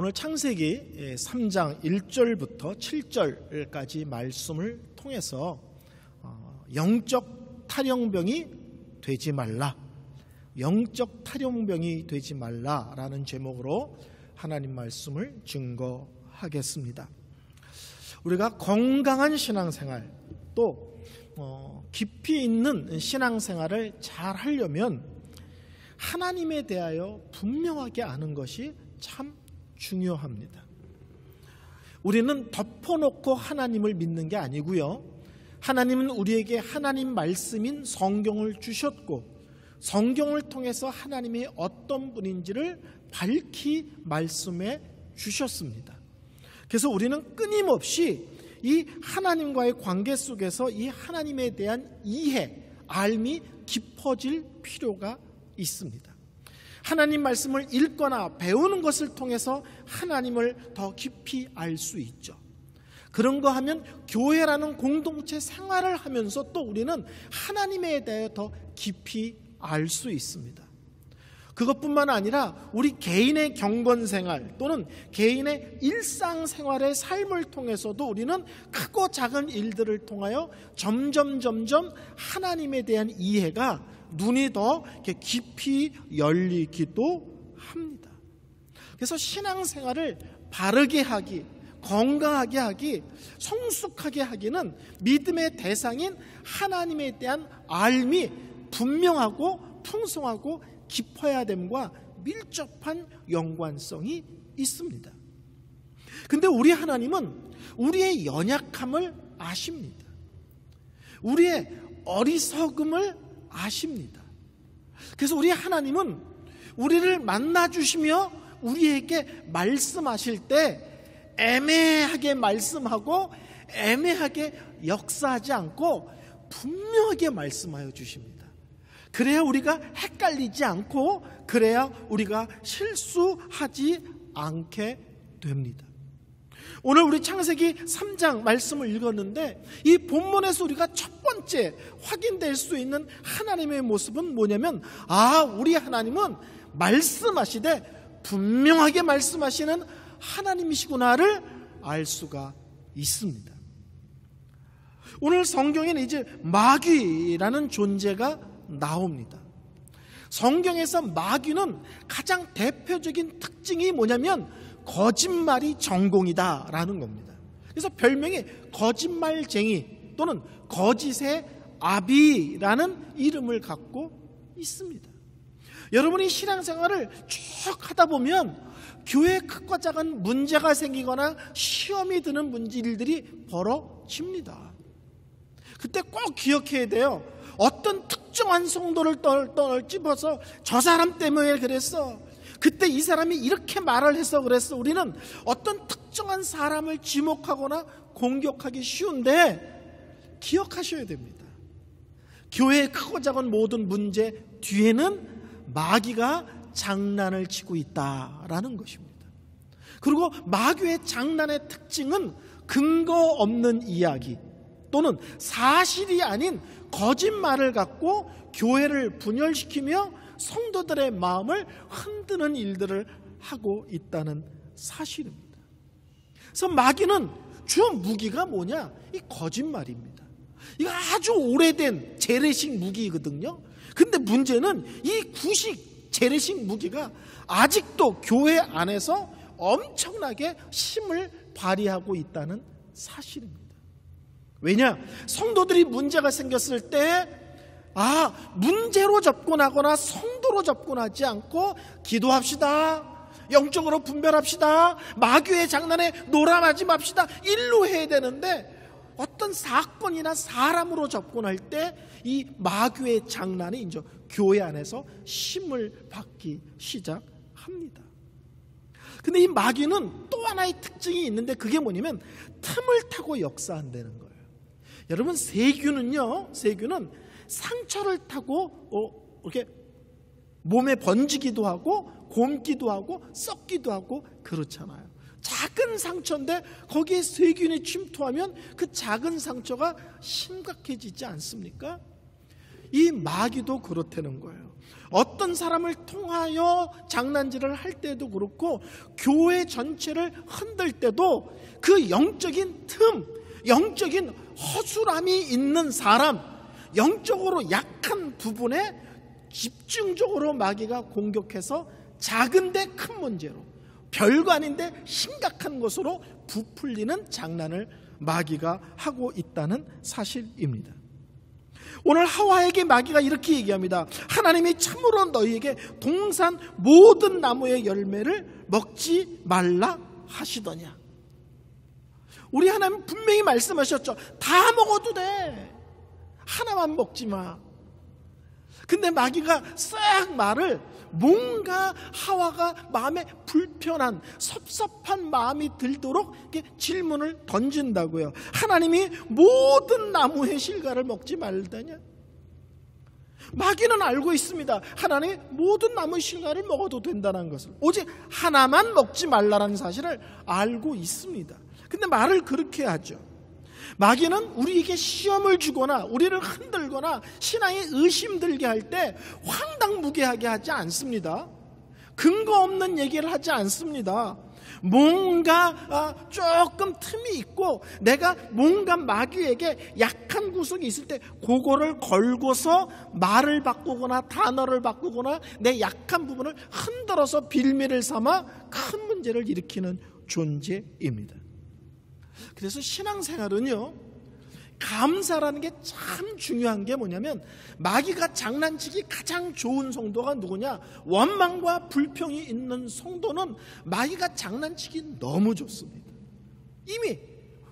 오늘 창세기 3장 1절부터 7절까지 말씀을 통해서 영적 탈영병이 되지 말라, 영적 탈영병이 되지 말라라는 제목으로 하나님 말씀을 증거하겠습니다. 우리가 건강한 신앙생활, 또 깊이 있는 신앙생활을 잘 하려면 하나님에 대하여 분명하게 아는 것이 참 중요합니다. 우리는 덮어놓고 하나님을 믿는 게 아니고요, 하나님은 우리에게 하나님 말씀인 성경을 주셨고, 성경을 통해서 하나님이 어떤 분인지를 밝히 말씀해 주셨습니다. 그래서 우리는 끊임없이 이 하나님과의 관계 속에서 이 하나님에 대한 이해, 알미 깊어질 필요가 있습니다. 하나님 말씀을 읽거나 배우는 것을 통해서 하나님을 더 깊이 알 수 있죠. 그런 거 하면 교회라는 공동체 생활을 하면서 또 우리는 하나님에 대해 더 깊이 알 수 있습니다. 그것뿐만 아니라 우리 개인의 경건생활 또는 개인의 일상생활의 삶을 통해서도 우리는 크고 작은 일들을 통하여 점점 하나님에 대한 이해가 눈이 더 깊이 열리기도 합니다. 그래서 신앙생활을 바르게 하기, 건강하게 하기, 성숙하게 하기는 믿음의 대상인 하나님에 대한 알미 분명하고 풍성하고 깊어야 됨과 밀접한 연관성이 있습니다. 근데 우리 하나님은 우리의 연약함을 아십니다. 우리의 어리석음을 아십니다. 그래서 우리 하나님은 우리를 만나주시며 우리에게 말씀하실 때 애매하게 말씀하고 애매하게 역사하지 않고 분명하게 말씀하여 주십니다. 그래야 우리가 헷갈리지 않고, 그래야 우리가 실수하지 않게 됩니다. 오늘 우리 창세기 3장 말씀을 읽었는데 이 본문에서 우리가 첫 번째 확인될 수 있는 하나님의 모습은 뭐냐면, 우리 하나님은 말씀하시되 분명하게 말씀하시는 하나님이시구나를 알 수가 있습니다. 오늘 성경에는 이제 마귀라는 존재가 나옵니다. 성경에서 마귀는 가장 대표적인 특징이 뭐냐면 거짓말이 전공이다라는 겁니다. 그래서 별명이 거짓말쟁이 또는 거짓의 아비라는 이름을 갖고 있습니다. 여러분이 신앙생활을 쭉 하다 보면 교회에 크고 작은 문제가 생기거나 시험이 드는 일들이 벌어집니다. 그때 꼭 기억해야 돼요. 어떤 특정한 성도를 찝어서 저 사람 때문에 그랬어, 그때 이 사람이 이렇게 말을 해서 그랬어. 우리는 어떤 특정한 사람을 지목하거나 공격하기 쉬운데 기억하셔야 됩니다. 교회의 크고 작은 모든 문제 뒤에는 마귀가 장난을 치고 있다라는 것입니다. 그리고 마귀의 장난의 특징은 근거 없는 이야기 또는 사실이 아닌 거짓말을 갖고 교회를 분열시키며 성도들의 마음을 흔드는 일들을 하고 있다는 사실입니다. 그래서 마귀는 주 무기가 뭐냐? 이 거짓말입니다. 이거 아주 오래된 재래식 무기거든요. 근데 문제는 이 구식 재래식 무기가 아직도 교회 안에서 엄청나게 힘을 발휘하고 있다는 사실입니다. 왜냐? 성도들이 문제가 생겼을 때 문제로 접근하거나 성도로 접근하지 않고 기도합시다, 영적으로 분별합시다, 마귀의 장난에 놀아나지 맙시다, 일로 해야 되는데 어떤 사건이나 사람으로 접근할 때 이 마귀의 장난이 이제 교회 안에서 힘을 받기 시작합니다. 근데 이 마귀는 또 하나의 특징이 있는데 그게 뭐냐면 틈을 타고 역사한다는 거예요. 여러분, 세균은 상처를 타고 이렇게 몸에 번지기도 하고 곪기도 하고 썩기도 하고 그렇잖아요. 작은 상처인데 거기에 세균이 침투하면 그 작은 상처가 심각해지지 않습니까? 이 마귀도 그렇다는 거예요. 어떤 사람을 통하여 장난질을 할 때도 그렇고 교회 전체를 흔들 때도 그 영적인 틈, 영적인 허술함이 있는 사람, 영적으로 약한 부분에 집중적으로 마귀가 공격해서 작은데 큰 문제로, 별거 아닌데 심각한 것으로 부풀리는 장난을 마귀가 하고 있다는 사실입니다. 오늘 하와에게 마귀가 이렇게 얘기합니다. 하나님이 참으로 너희에게 동산 모든 나무의 열매를 먹지 말라 하시더냐. 우리 하나님 분명히 말씀하셨죠. 다 먹어도 돼. 하나만 먹지 마. 근데 마귀가 싹 말을 뭔가 하와가 마음에 불편한 섭섭한 마음이 들도록 이렇게 질문을 던진다고요. 하나님이 모든 나무의 실과를 먹지 말다냐? 마귀는 알고 있습니다. 하나님이 모든 나무의 실과를 먹어도 된다는 것을, 오직 하나만 먹지 말라는 사실을 알고 있습니다. 근데 말을 그렇게 하죠. 마귀는 우리에게 시험을 주거나 우리를 흔들거나 신앙에 의심들게 할 때 황당무계하게 하지 않습니다. 근거 없는 얘기를 하지 않습니다. 뭔가 조금 틈이 있고 내가 뭔가 마귀에게 약한 구석이 있을 때 그거를 걸고서 말을 바꾸거나 단어를 바꾸거나 내 약한 부분을 흔들어서 빌미를 삼아 큰 문제를 일으키는 존재입니다. 그래서 신앙생활은요, 감사라는 게 참 중요한 게 뭐냐면, 마귀가 장난치기 가장 좋은 성도가 누구냐? 원망과 불평이 있는 성도는 마귀가 장난치기 너무 좋습니다. 이미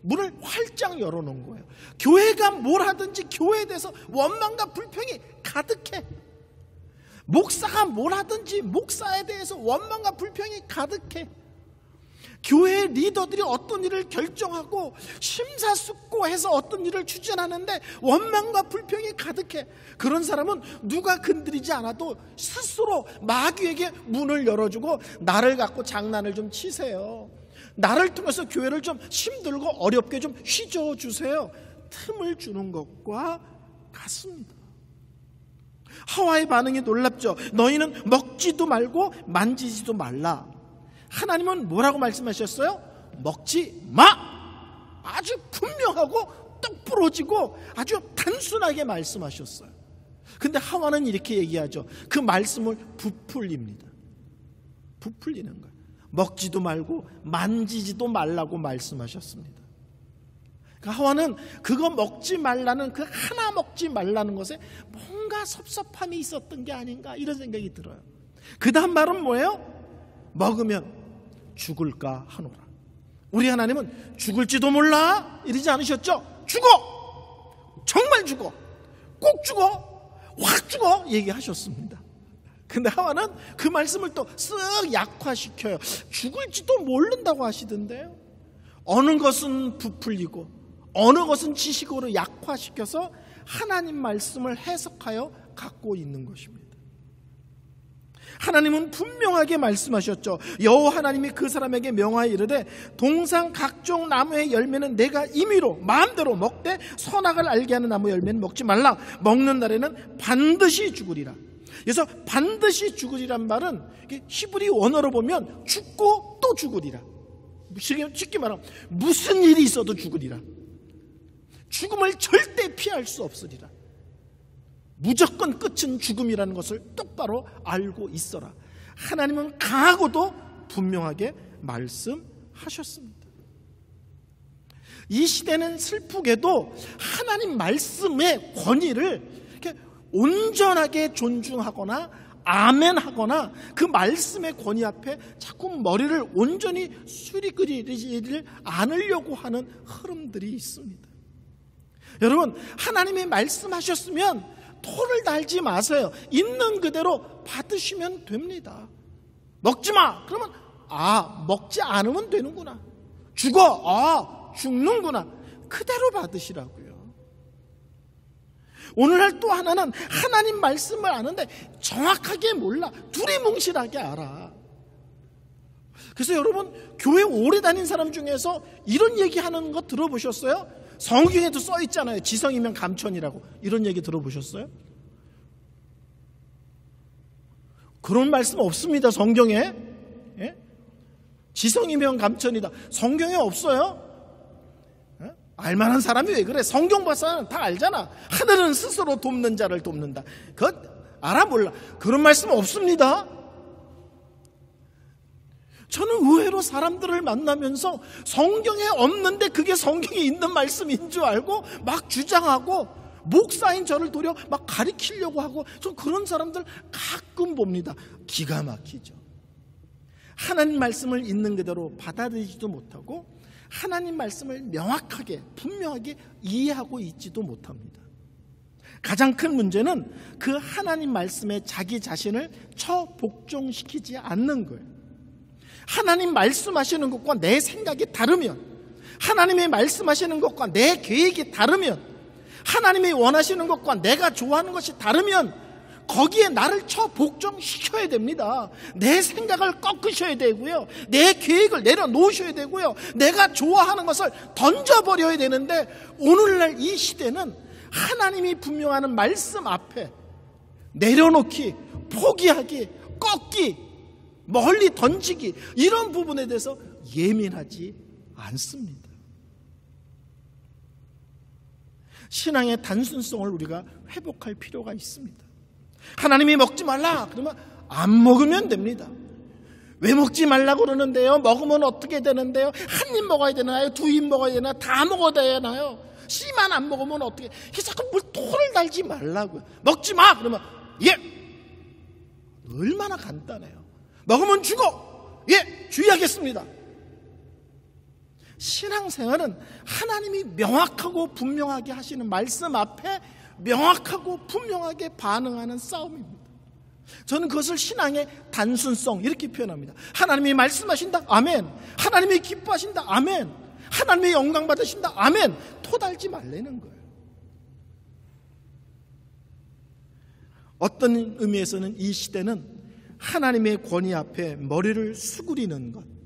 문을 활짝 열어놓은 거예요. 교회가 뭘 하든지 교회에 대해서 원망과 불평이 가득해. 목사가 뭘 하든지 목사에 대해서 원망과 불평이 가득해. 교회 리더들이 어떤 일을 결정하고 심사숙고해서 어떤 일을 추진하는데 원망과 불평이 가득해. 그런 사람은 누가 건드리지 않아도 스스로 마귀에게 문을 열어주고 나를 갖고 장난을 좀 치세요. 나를 통해서 교회를 좀 힘들고 어렵게 좀 휘저어주세요. 틈을 주는 것과 같습니다. 하와의 반응이 놀랍죠. 너희는 먹지도 말고 만지지도 말라. 하나님은 뭐라고 말씀하셨어요? 먹지 마! 아주 분명하고 똑 부러지고 아주 단순하게 말씀하셨어요. 근데 하와는 이렇게 얘기하죠. 그 말씀을 부풀립니다. 부풀리는 거예요. 먹지도 말고 만지지도 말라고 말씀하셨습니다. 그러니까 하와는 그거 먹지 말라는, 그 하나 먹지 말라는 것에 뭔가 섭섭함이 있었던 게 아닌가, 이런 생각이 들어요. 그 다음 말은 뭐예요? 먹으면 죽을까 하노라. 우리 하나님은 죽을지도 몰라 이러지 않으셨죠? 죽어! 정말 죽어! 꼭 죽어! 확 죽어! 얘기하셨습니다. 근데 하와는 그 말씀을 또 쓱 약화시켜요. 죽을지도 모른다고 하시던데요. 어느 것은 부풀리고 어느 것은 지식으로 약화시켜서 하나님 말씀을 해석하여 갖고 있는 것입니다. 하나님은 분명하게 말씀하셨죠. 여호와 하나님이 그 사람에게 명하여 이르되 동산 각종 나무의 열매는 내가 임의로 마음대로 먹되 선악을 알게 하는 나무 열매는 먹지 말라. 먹는 날에는 반드시 죽으리라. 그래서 반드시 죽으리란 말은 히브리 원어로 보면 죽고 또 죽으리라. 쉽게 말하면 무슨 일이 있어도 죽으리라. 죽음을 절대 피할 수 없으리라. 무조건 끝은 죽음이라는 것을 똑바로 알고 있어라. 하나님은 강하고도 분명하게 말씀하셨습니다. 이 시대는 슬프게도 하나님 말씀의 권위를 이렇게 온전하게 존중하거나 아멘하거나 그 말씀의 권위 앞에 자꾸 머리를 온전히 수리그리지 않으려고 하는 흐름들이 있습니다. 여러분, 하나님이 말씀하셨으면 토를 달지 마세요. 있는 그대로 받으시면 됩니다. 먹지 마. 그러면 먹지 않으면 되는구나. 죽어. 죽는구나. 그대로 받으시라고요. 오늘날 또 하나는 하나님 말씀을 아는데 정확하게 몰라. 두리뭉실하게 알아. 그래서 여러분, 교회 오래 다닌 사람 중에서 이런 얘기하는 거 들어보셨어요? 성경에도 써 있잖아요. 지성이면 감천이라고. 이런 얘기 들어보셨어요? 그런 말씀 없습니다. 성경에. 예? 지성이면 감천이다. 성경에 없어요. 예? 알만한 사람이 왜 그래? 성경 박사는 다 알잖아. 하늘은 스스로 돕는 자를 돕는다. 그것 알아 몰라. 그런 말씀 없습니다. 저는 의외로 사람들을 만나면서 성경에 없는데 그게 성경에 있는 말씀인 줄 알고 막 주장하고 목사인 저를 도려 막 가리키려고 하고, 저 그런 사람들 가끔 봅니다. 기가 막히죠. 하나님 말씀을 있는 그대로 받아들이지도 못하고 하나님 말씀을 명확하게 분명하게 이해하고 있지도 못합니다. 가장 큰 문제는 그 하나님 말씀에 자기 자신을 처복종시키지 않는 거예요. 하나님 말씀하시는 것과 내 생각이 다르면, 하나님이 말씀하시는 것과 내 계획이 다르면, 하나님이 원하시는 것과 내가 좋아하는 것이 다르면 거기에 나를 처복종시켜야 됩니다. 내 생각을 꺾으셔야 되고요, 내 계획을 내려놓으셔야 되고요, 내가 좋아하는 것을 던져버려야 되는데, 오늘날 이 시대는 하나님이 분명하는 말씀 앞에 내려놓기, 포기하기, 꺾기, 멀리 던지기, 이런 부분에 대해서 예민하지 않습니다. 신앙의 단순성을 우리가 회복할 필요가 있습니다. 하나님이 먹지 말라 그러면 안 먹으면 됩니다. 왜 먹지 말라고 그러는데요? 먹으면 어떻게 되는데요? 한 입 먹어야 되나요? 두 입 먹어야 되나요? 다 먹어야 되나요? 씨만 안 먹으면 어떻게? 자꾸 물 토를 달지 말라고요. 먹지 마 그러면 예, 얼마나 간단해요. 먹으면 죽어. 예, 주의하겠습니다. 신앙생활은 하나님이 명확하고 분명하게 하시는 말씀 앞에 명확하고 분명하게 반응하는 싸움입니다. 저는 그것을 신앙의 단순성 이렇게 표현합니다. 하나님이 말씀하신다, 아멘. 하나님이 기뻐하신다, 아멘. 하나님의 영광 받으신다, 아멘. 토달지 말라는 거예요. 어떤 의미에서는 이 시대는 하나님의 권위 앞에 머리를 수그리는 것,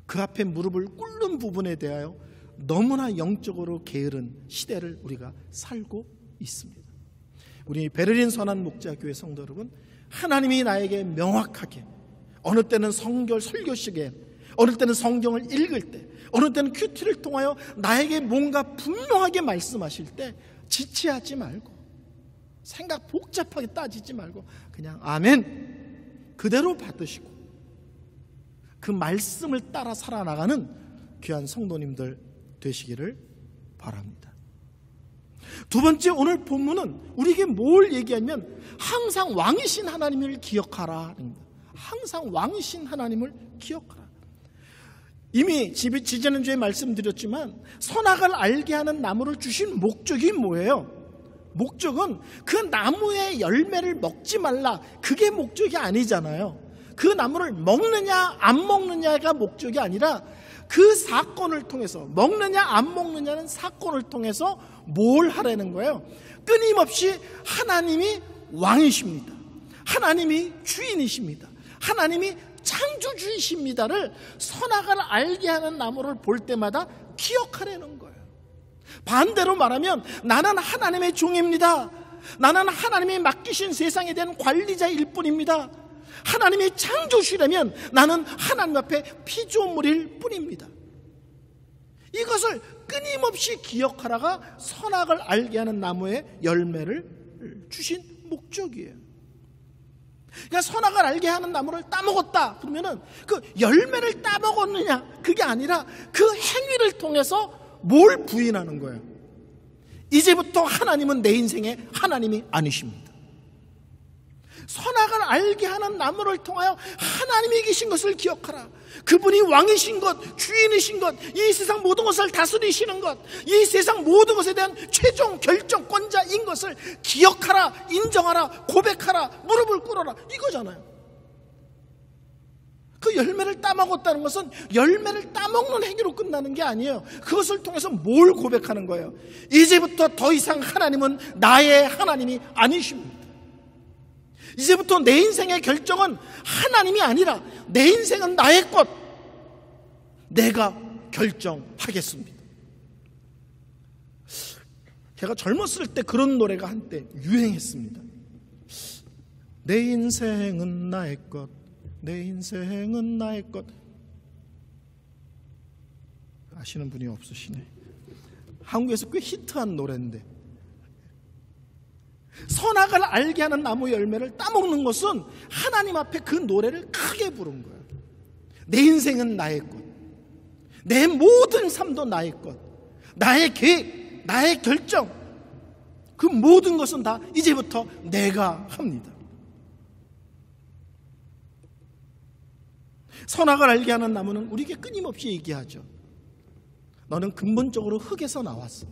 그 앞에 무릎을 꿇는 부분에 대하여 너무나 영적으로 게으른 시대를 우리가 살고 있습니다. 우리 베를린 선한 목자교회 성도 여러분, 하나님이 나에게 명확하게, 어느 때는 설교 시간에, 어느 때는 성경을 읽을 때, 어느 때는 큐티를 통하여 나에게 뭔가 분명하게 말씀하실 때 지체하지 말고, 생각 복잡하게 따지지 말고 그냥 아멘 그대로 받으시고 그 말씀을 따라 살아나가는 귀한 성도님들 되시기를 바랍니다. 두 번째, 오늘 본문은 우리에게 뭘 얘기하면 항상 왕이신 하나님을 기억하라. 항상 왕이신 하나님을 기억하라. 이미 지지난주에 말씀드렸지만 선악을 알게 하는 나무를 주신 목적이 뭐예요? 목적은 그 나무의 열매를 먹지 말라, 그게 목적이 아니잖아요. 그 나무를 먹느냐 안 먹느냐가 목적이 아니라 그 사건을 통해서, 먹느냐 안 먹느냐는 사건을 통해서 뭘 하라는 거예요? 끊임없이 하나님이 왕이십니다, 하나님이 주인이십니다, 하나님이 창조주이십니다를 선악을 알게 하는 나무를 볼 때마다 기억하라는 거예요. 반대로 말하면 나는 하나님의 종입니다, 나는 하나님이 맡기신 세상에 대한 관리자일 뿐입니다, 하나님이 창조주라면 나는 하나님 앞에 피조물일 뿐입니다. 이것을 끊임없이 기억하라가 선악을 알게 하는 나무의 열매를 주신 목적이에요. 그러니까 선악을 알게 하는 나무를 따먹었다 그러면은 그 열매를 따먹었느냐 그게 아니라 그 행위를 통해서 뭘 부인하는 거예요? 이제부터 하나님은 내 인생의 하나님이 아니십니다. 선악을 알게 하는 나무를 통하여 하나님이 계신 것을 기억하라. 그분이 왕이신 것, 주인이신 것, 이 세상 모든 것을 다스리시는 것, 이 세상 모든 것에 대한 최종 결정권자인 것을 기억하라, 인정하라, 고백하라, 무릎을 꿇어라, 이거잖아요. 그 열매를 따먹었다는 것은 열매를 따먹는 행위로 끝나는 게 아니에요. 그것을 통해서 뭘 고백하는 거예요? 이제부터 더 이상 하나님은 나의 하나님이 아니십니다. 이제부터 내 인생의 결정은 하나님이 아니라 내 인생은 나의 것, 내가 결정하겠습니다. 제가 젊었을 때 그런 노래가 한때 유행했습니다. 내 인생은 나의 것, 내 인생은 나의 것. 아시는 분이 없으시네. 한국에서 꽤 히트한 노래인데, 선악을 알게 하는 나무 열매를 따먹는 것은 하나님 앞에 그 노래를 크게 부른 거예요. 내 인생은 나의 것, 내 모든 삶도 나의 것, 나의 계획, 나의 결정, 그 모든 것은 다 이제부터 내가 합니다. 선악을 알게 하는 나무는 우리에게 끊임없이 얘기하죠. 너는 근본적으로 흙에서 나왔어.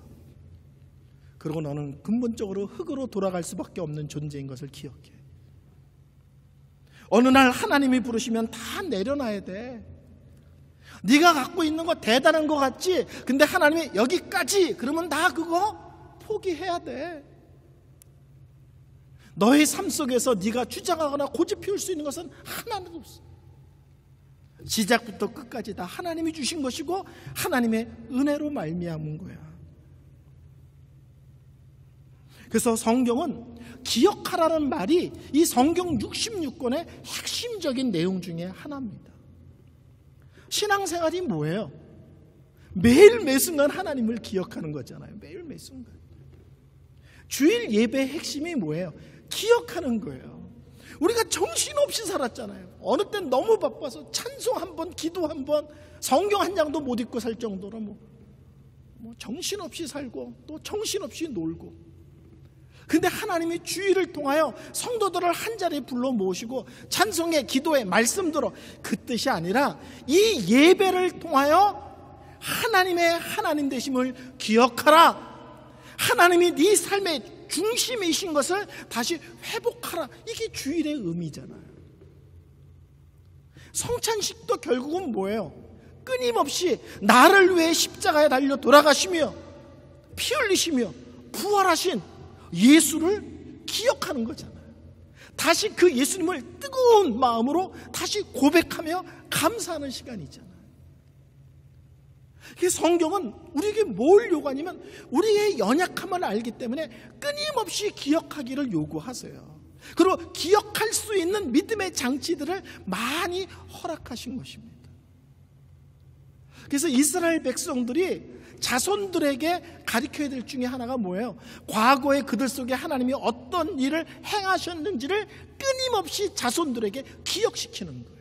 그리고 너는 근본적으로 흙으로 돌아갈 수밖에 없는 존재인 것을 기억해. 어느 날 하나님이 부르시면 다 내려놔야 돼. 네가 갖고 있는 거 대단한 거 같지? 근데 하나님이 여기까지 그러면 다 그거 포기해야 돼. 너의 삶 속에서 네가 주장하거나 고집 피울 수 있는 것은 하나도 없어. 시작부터 끝까지 다 하나님이 주신 것이고 하나님의 은혜로 말미암은 거야. 그래서 성경은 기억하라는 말이 이 성경 66권의 핵심적인 내용 중에 하나입니다. 신앙생활이 뭐예요? 매일 매순간 하나님을 기억하는 거잖아요. 매일 매순간. 주일 예배의 핵심이 뭐예요? 기억하는 거예요. 우리가 정신없이 살았잖아요. 어느 땐 너무 바빠서 찬송 한 번, 기도 한 번, 성경 한 장도 못 읽고 살 정도로 뭐 정신없이 살고 또 정신없이 놀고. 근데 하나님이 주일을 통하여 성도들을 한자리에 불러 모으시고 찬송의 기도의 말씀대로, 그 뜻이 아니라 이 예배를 통하여 하나님의 하나님 되심을 기억하라. 하나님이 네 삶의 중심이신 것을 다시 회복하라. 이게 주일의 의미잖아요. 성찬식도 결국은 뭐예요? 끊임없이 나를 위해 십자가에 달려 돌아가시며 피 흘리시며 부활하신 예수를 기억하는 거잖아요. 다시 그 예수님을 뜨거운 마음으로 다시 고백하며 감사하는 시간이잖아요. 성경은 우리에게 뭘 요구하냐면 우리의 연약함을 알기 때문에 끊임없이 기억하기를 요구하세요. 그리고 기억할 수 있는 믿음의 장치들을 많이 허락하신 것입니다. 그래서 이스라엘 백성들이 자손들에게 가르쳐야 될 중에 하나가 뭐예요? 과거에 그들 속에 하나님이 어떤 일을 행하셨는지를 끊임없이 자손들에게 기억시키는 거예요.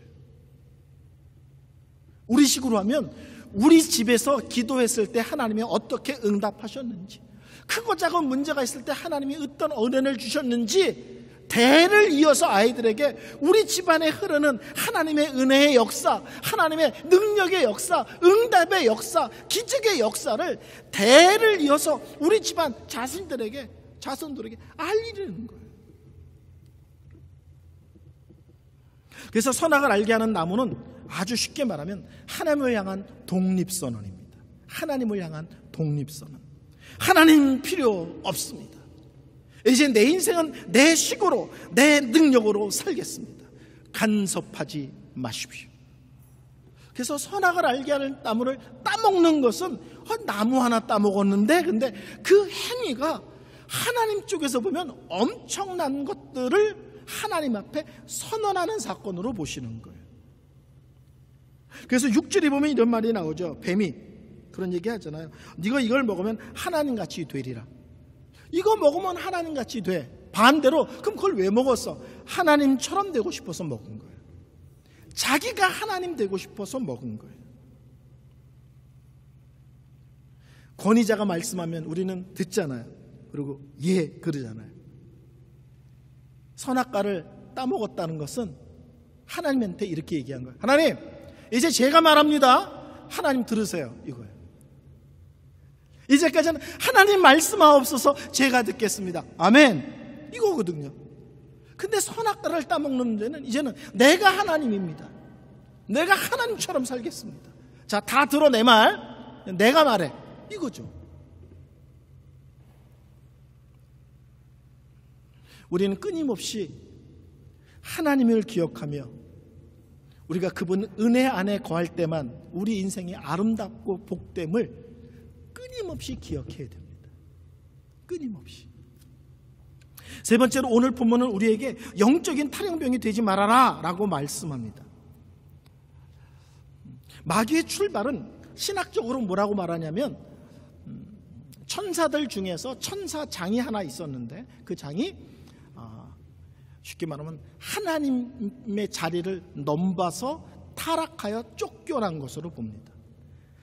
우리식으로 하면 우리 집에서 기도했을 때 하나님이 어떻게 응답하셨는지, 크고 작은 문제가 있을 때 하나님이 어떤 은혜를 주셨는지 대를 이어서 아이들에게 우리 집안에 흐르는 하나님의 은혜의 역사, 하나님의 능력의 역사, 응답의 역사, 기적의 역사를 대를 이어서 우리 집안 자손들에게 알리는 거예요. 그래서 선악을 알게 하는 나무는 아주 쉽게 말하면 하나님을 향한 독립선언입니다. 하나님을 향한 독립선언. 하나님 필요 없습니다. 이제 내 인생은 내 식으로, 내 능력으로 살겠습니다. 간섭하지 마십시오. 그래서 선악을 알게 하는 나무를 따먹는 것은 나무 하나 따먹었는데, 근데 그 행위가 하나님 쪽에서 보면 엄청난 것들을 하나님 앞에 선언하는 사건으로 보시는 거예요. 그래서 6절에 보면 이런 말이 나오죠. 뱀이 그런 얘기 하잖아요. 네가 이걸 먹으면 하나님같이 되리라. 이거 먹으면 하나님같이 돼. 반대로 그럼 그걸 왜 먹었어? 하나님처럼 되고 싶어서 먹은 거예요. 자기가 하나님 되고 싶어서 먹은 거예요. 권위자가 말씀하면 우리는 듣잖아요. 그리고 예 그러잖아요. 선악과를 따먹었다는 것은 하나님한테 이렇게 얘기한 거예요. 하나님, 이제 제가 말합니다. 하나님 들으세요. 이거예요. 이제까지는 하나님 말씀하옵소서, 제가 듣겠습니다. 아멘. 이거거든요. 근데 선악과를 따먹는 문제는 이제는 내가 하나님입니다. 내가 하나님처럼 살겠습니다. 자, 다 들어 내 말. 내가 말해. 이거죠. 우리는 끊임없이 하나님을 기억하며 우리가 그분 은혜 안에 거할 때만 우리 인생이 아름답고 복됨을 끊임없이 기억해야 됩니다. 끊임없이. 세 번째로 오늘 본문은 우리에게 영적인 탈영병이 되지 말아라 라고 말씀합니다. 마귀의 출발은 신학적으로 뭐라고 말하냐면, 천사들 중에서 천사장이 하나 있었는데 그 장이 쉽게 말하면 하나님의 자리를 넘봐서 타락하여 쫓겨난 것으로 봅니다.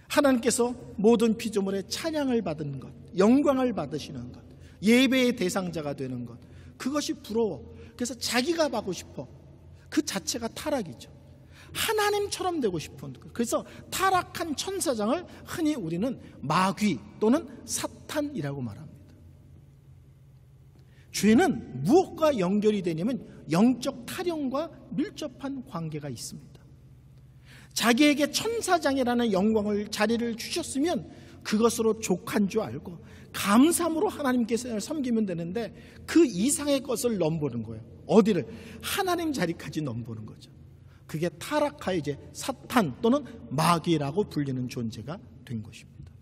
하나님께서 모든 피조물의 찬양을 받은 것, 영광을 받으시는 것, 예배의 대상자가 되는 것, 그것이 부러워. 그래서 자기가 받고 싶어. 그 자체가 타락이죠. 하나님처럼 되고 싶은 것. 그래서 타락한 천사장을 흔히 우리는 마귀 또는 사탄이라고 말합니다. 죄는 무엇과 연결이 되냐면 영적 타령과 밀접한 관계가 있습니다. 자기에게 천사장이라는 영광을, 자리를 주셨으면 그것으로 족한 줄 알고 감사함으로 하나님께서 섬기면 되는데 그 이상의 것을 넘보는 거예요. 어디를? 하나님 자리까지 넘보는 거죠. 그게 타락하여 이제 사탄 또는 마귀라고 불리는 존재가 된 것입니다.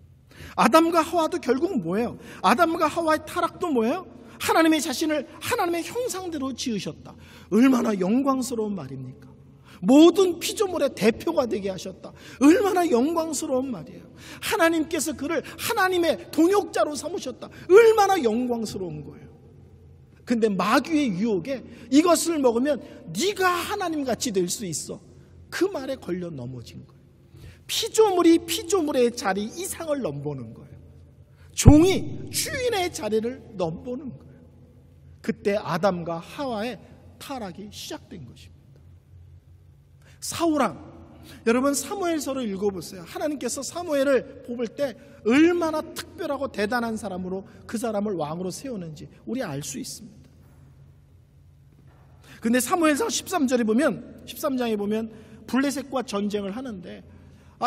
아담과 하와도 결국 뭐예요? 아담과 하와의 타락도 뭐예요? 하나님의 자신을 하나님의 형상대로 지으셨다. 얼마나 영광스러운 말입니까? 모든 피조물의 대표가 되게 하셨다. 얼마나 영광스러운 말이에요. 하나님께서 그를 하나님의 동역자로 삼으셨다. 얼마나 영광스러운 거예요. 근데 마귀의 유혹에 이것을 먹으면 네가 하나님같이 될 수 있어, 그 말에 걸려 넘어진 거예요. 피조물이 피조물의 자리 이상을 넘보는 거예요. 종이 주인의 자리를 넘보는 거예요. 그때 아담과 하와의 타락이 시작된 것입니다. 사울왕, 여러분 사무엘서를 읽어보세요. 하나님께서 사무엘을 뽑을 때 얼마나 특별하고 대단한 사람으로 그 사람을 왕으로 세우는지 우리 알 수 있습니다. 근데 사무엘상 13장에 보면 블레셋과 전쟁을 하는데,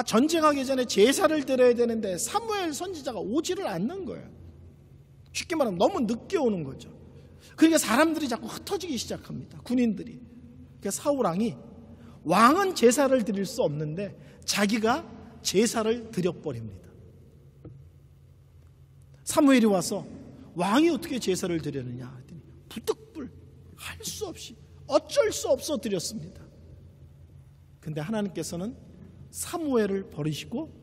전쟁하기 전에 제사를 드려야 되는데 사무엘 선지자가 오지를 않는 거예요. 쉽게 말하면 너무 늦게 오는 거죠. 그러니까 사람들이 자꾸 흩어지기 시작합니다. 군인들이. 그러니까 사울왕이, 왕은 제사를 드릴 수 없는데 자기가 제사를 드려버립니다. 사무엘이 와서 왕이 어떻게 제사를 드렸느냐 했더니 부득불 할 수 없이 어쩔 수 없어 드렸습니다. 근데 하나님께서는 사무엘을 버리시고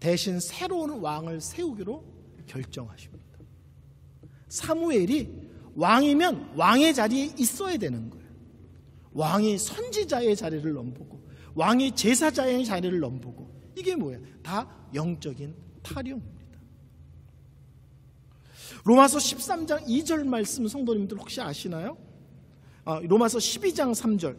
대신 새로운 왕을 세우기로 결정하십니다. 사무엘이 왕이면 왕의 자리에 있어야 되는 거예요. 왕이 선지자의 자리를 넘보고 왕이 제사자의 자리를 넘보고, 이게 뭐예요? 다 영적인 타령입니다. 로마서 13장 2절 말씀 성도님들 혹시 아시나요? 로마서 12장 3절,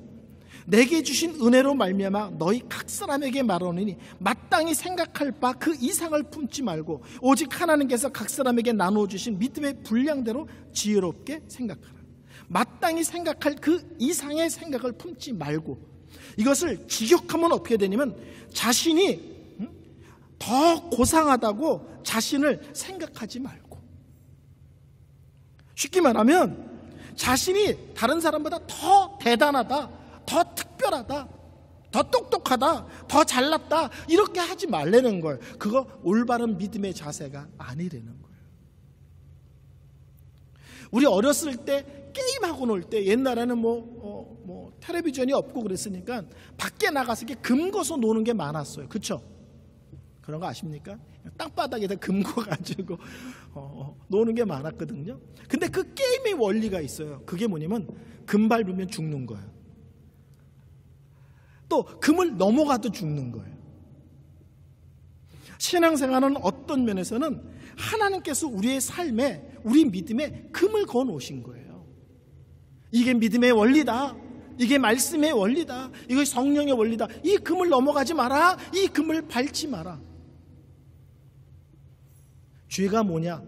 내게 주신 은혜로 말미암아 너희 각 사람에게 말하노니 마땅히 생각할 바 그 이상을 품지 말고 오직 하나님께서 각 사람에게 나누어 주신 믿음의 분량대로 지혜롭게 생각하라. 마땅히 생각할 그 이상의 생각을 품지 말고, 이것을 직역하면 어떻게 되냐면 자신이 더 고상하다고 자신을 생각하지 말고, 쉽게 말하면 자신이 다른 사람보다 더 대단하다, 더 특별하다, 더 똑똑하다, 더 잘났다, 이렇게 하지 말라는 거예요. 그거 올바른 믿음의 자세가 아니라는 거예요. 우리 어렸을 때 게임하고 놀 때, 옛날에는 텔레비전이 없고 그랬으니까 밖에 나가서 이렇게 금고서 노는 게 많았어요. 그렇죠? 그런 거 아십니까? 땅바닥에다 금고가지고 노는 게 많았거든요. 근데 그 게임의 원리가 있어요. 그게 뭐냐면 금 밟으면 죽는 거예요. 또 금을 넘어가도 죽는 거예요. 신앙생활은 어떤 면에서는 하나님께서 우리의 삶에, 우리 믿음에 금을 그어 놓으신 거예요. 이게 믿음의 원리다, 이게 말씀의 원리다, 이것이 성령의 원리다. 이 금을 넘어가지 마라, 이 금을 밟지 마라. 죄가 뭐냐?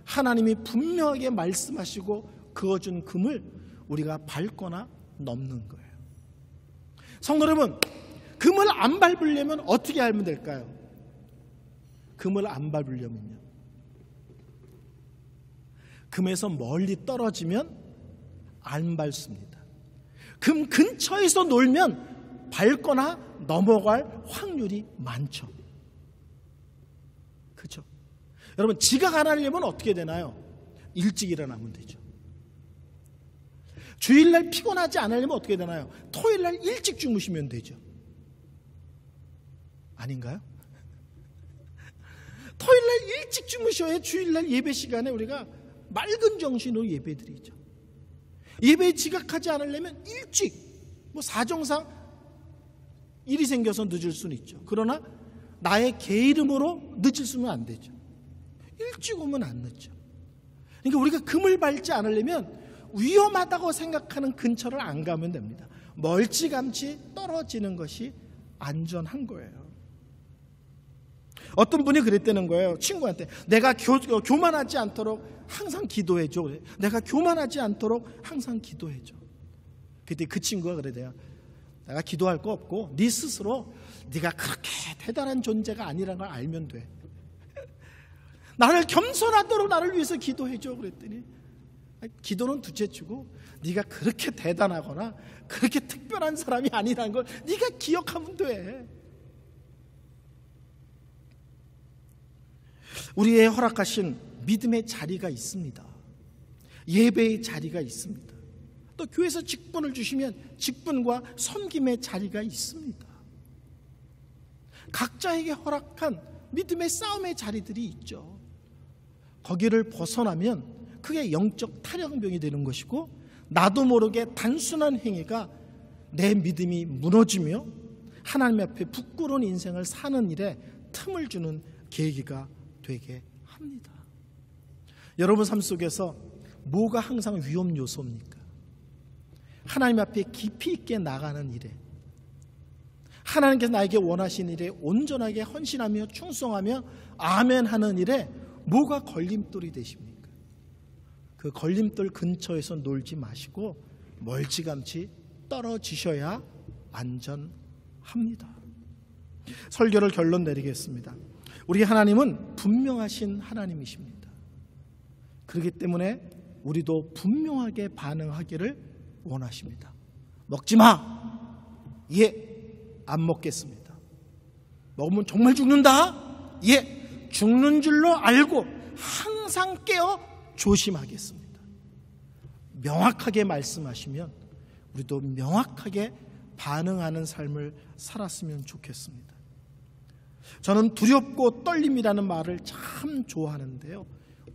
하나님이 분명하게 말씀하시고 그어준 금을 우리가 밟거나 넘는 거예요. 성도 여러분, 금을 안 밟으려면 어떻게 하면 될까요? 금을 안 밟으려면요, 금에서 멀리 떨어지면 안 밟습니다. 금 근처에서 놀면 밟거나 넘어갈 확률이 많죠. 그렇죠? 여러분, 지각 안 하려면 어떻게 되나요? 일찍 일어나면 되죠. 주일날 피곤하지 않으려면 어떻게 되나요? 토요일날 일찍 주무시면 되죠. 아닌가요? 토요일날 일찍 주무셔야 주일날 예배 시간에 우리가 맑은 정신으로 예배드리죠. 예배에 지각하지 않으려면 일찍, 사정상 일이 생겨서 늦을 수는 있죠. 그러나 나의 개 이름으로 늦을 수는 안 되죠. 일찍 오면 안 늦죠. 그러니까 우리가 금을 밟지 않으려면 위험하다고 생각하는 근처를 안 가면 됩니다. 멀찌감치 떨어지는 것이 안전한 거예요. 어떤 분이 그랬다는 거예요. 친구한테 내가 교만하지 않도록 항상 기도해줘. 내가 교만하지 않도록 항상 기도해줘. 그때 그 친구가 그러대요. 내가 기도할 거 없고 네 스스로 네가 그렇게 대단한 존재가 아니라는 걸 알면 돼. 나를 겸손하도록 나를 위해서 기도해줘. 그랬더니 기도는 둘째치고 네가 그렇게 대단하거나 그렇게 특별한 사람이 아니라는 걸 네가 기억하면 돼. 우리의 허락하신 믿음의 자리가 있습니다. 예배의 자리가 있습니다. 또 교회에서 직분을 주시면 직분과 섬김의 자리가 있습니다. 각자에게 허락한 믿음의 싸움의 자리들이 있죠. 거기를 벗어나면 그게 영적 탈영병이 되는 것이고, 나도 모르게 단순한 행위가 내 믿음이 무너지며 하나님 앞에 부끄러운 인생을 사는 일에 틈을 주는 계기가 되게 합니다. 여러분 삶 속에서 뭐가 항상 위험 요소입니까? 하나님 앞에 깊이 있게 나가는 일에, 하나님께서 나에게 원하신 일에 온전하게 헌신하며 충성하며 아멘하는 일에 뭐가 걸림돌이 되십니까? 그 걸림돌 근처에서 놀지 마시고 멀찌감치 떨어지셔야 안전합니다. 설교를 결론 내리겠습니다. 우리 하나님은 분명하신 하나님이십니다. 그렇기 때문에 우리도 분명하게 반응하기를 원하십니다. 먹지 마. 예, 안 먹겠습니다. 먹으면 정말 죽는다. 예, 죽는 줄로 알고 항상 깨어 조심하겠습니다. 명확하게 말씀하시면 우리도 명확하게 반응하는 삶을 살았으면 좋겠습니다. 저는 두렵고 떨림이라는 말을 참 좋아하는데요,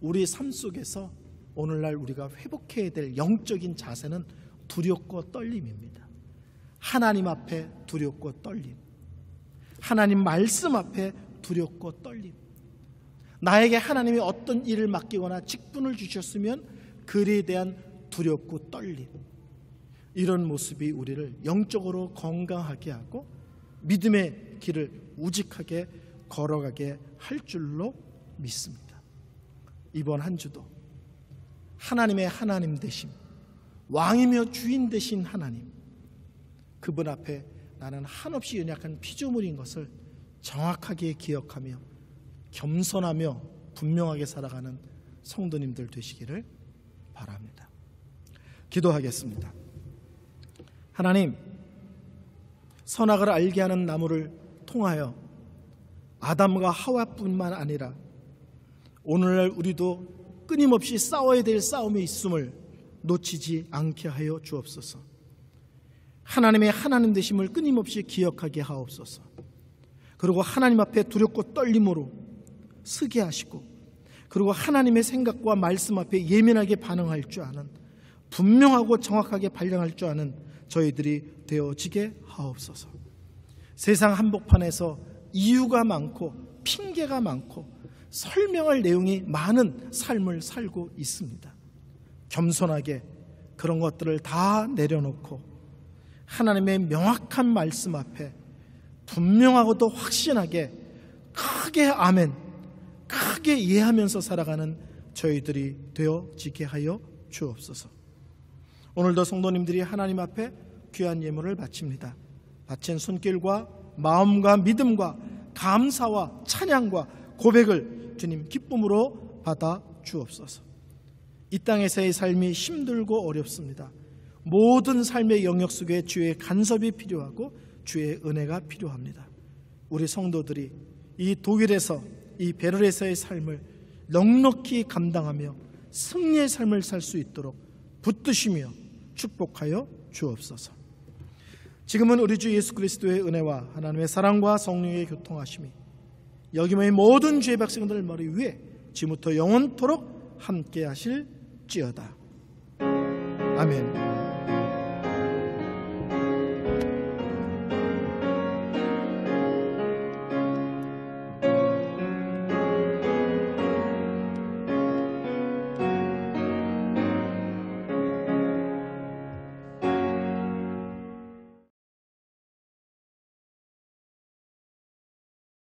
우리 삶 속에서 오늘날 우리가 회복해야 될 영적인 자세는 두렵고 떨림입니다. 하나님 앞에 두렵고 떨림, 하나님 말씀 앞에 두렵고 떨림, 나에게 하나님이 어떤 일을 맡기거나 직분을 주셨으면 그에 대한 두렵고 떨림, 이런 모습이 우리를 영적으로 건강하게 하고 믿음의 길을 우직하게 걸어가게 할 줄로 믿습니다. 이번 한 주도 하나님의 하나님 되심, 왕이며 주인 되신 하나님, 그분 앞에 나는 한없이 연약한 피조물인 것을 정확하게 기억하며 겸손하며 분명하게 살아가는 성도님들 되시기를 바랍니다. 기도하겠습니다. 하나님, 선악을 알게 하는 나무를 통하여 아담과 하와뿐만 아니라 오늘날 우리도 끊임없이 싸워야 될 싸움이 있음을 놓치지 않게 하여 주옵소서. 하나님의 하나님 되심을 끊임없이 기억하게 하옵소서. 그리고 하나님 앞에 두렵고 떨림으로 서게 하시고, 그리고 하나님의 생각과 말씀 앞에 예민하게 반응할 줄 아는, 분명하고 정확하게 발령할 줄 아는 저희들이 되어지게 하옵소서. 세상 한복판에서 이유가 많고 핑계가 많고 설명할 내용이 많은 삶을 살고 있습니다. 겸손하게 그런 것들을 다 내려놓고 하나님의 명확한 말씀 앞에 분명하고도 확신하게 크게 아멘, 크게 이해하면서 살아가는 저희들이 되어지게 하여 주옵소서. 오늘도 성도님들이 하나님 앞에 귀한 예물을 바칩니다. 바친 손길과 마음과 믿음과 감사와 찬양과 고백을 주님 기쁨으로 받아 주옵소서. 이 땅에서의 삶이 힘들고 어렵습니다. 모든 삶의 영역 속에 주의 간섭이 필요하고 주의 은혜가 필요합니다. 우리 성도들이 이 독일에서, 이 베를에서의 삶을 넉넉히 감당하며 승리의 삶을 살 수 있도록 붙드시며 축복하여 주옵소서. 지금은 우리 주 예수 그리스도의 은혜와 하나님의 사랑과 성령의 교통하심이 여기 모인 모든 주의 백성들 머리 위에 지금부터 영원토록 함께 하실지어다. 아멘.